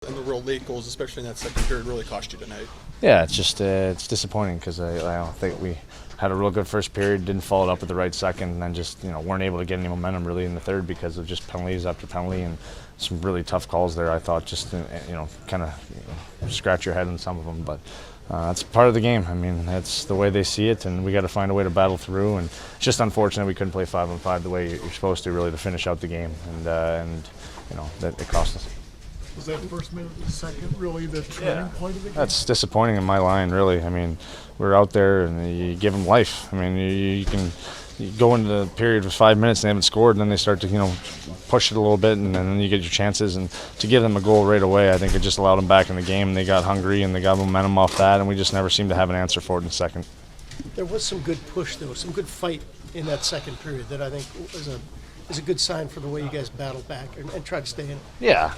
And the real late goals, especially in that second period, really cost you tonight. Yeah, it's just it's disappointing because I don't think we had a real good first period, didn't follow it up with the right second, and then just weren't able to get any momentum really in the third because of just penalties after penalty and some really tough calls there. I thought just kind of scratch your head on some of them, but it's part of the game. I mean, that's the way they see it, and we got to find a way to battle through. And it's just unfortunate we couldn't play 5-on-5 the way you're supposed to really to finish out the game, and that it cost us. Was that first minute and second really the turning point of the game? That's disappointing in my line, really. I mean, we're out there and you give them life. I mean, you go into the period with 5 minutes and they haven't scored, and then they start to push it a little bit, and then you get your chances. And to give them a goal right away, I think it just allowed them back in the game. They got hungry and they got momentum off that, and we just never seemed to have an answer for it in the second. There was some good push, though, some good fight in that second period that I think was a good sign for the way you guys battled back and tried to stay in it. Yeah,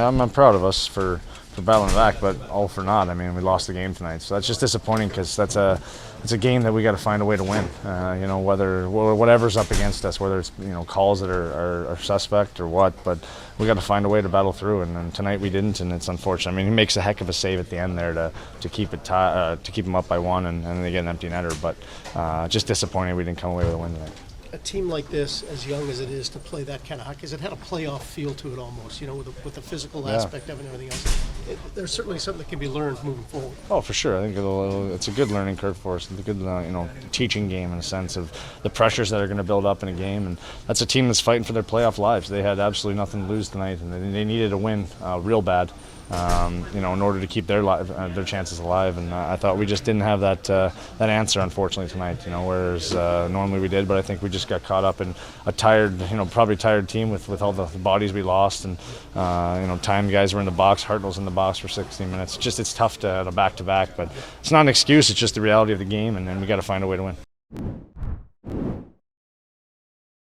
I'm proud of us for battling back, but all for naught. I mean, we lost the game tonight, so that's just disappointing because it's a game that we got to find a way to win. Whatever's up against us, whether it's calls that are suspect or what, but we got to find a way to battle through. And tonight we didn't, and it's unfortunate. I mean, he makes a heck of a save at the end there to keep it to keep him up by one, and they get an empty netter. But just disappointing we didn't come away with a win tonight. A team like this, as young as it is, to play that kind of hockey, has it had a playoff feel to it almost, with the physical aspect of it and everything else? There's certainly something that can be learned moving forward. Oh, for sure. I think it's a good learning curve for us. It's a good, teaching game in a sense of the pressures that are going to build up in a game. And that's a team that's fighting for their playoff lives. They had absolutely nothing to lose tonight, and they needed a win real bad. In order to keep their chances alive, and I thought we just didn't have that answer, unfortunately, tonight. Whereas normally we did, but I think we just got caught up in a tired, probably tired team with all the bodies we lost, and time guys were in the box. Hartnell's in the box for 16 minutes. It's tough to back-to-back, but it's not an excuse. It's just the reality of the game, and then we got to find a way to win.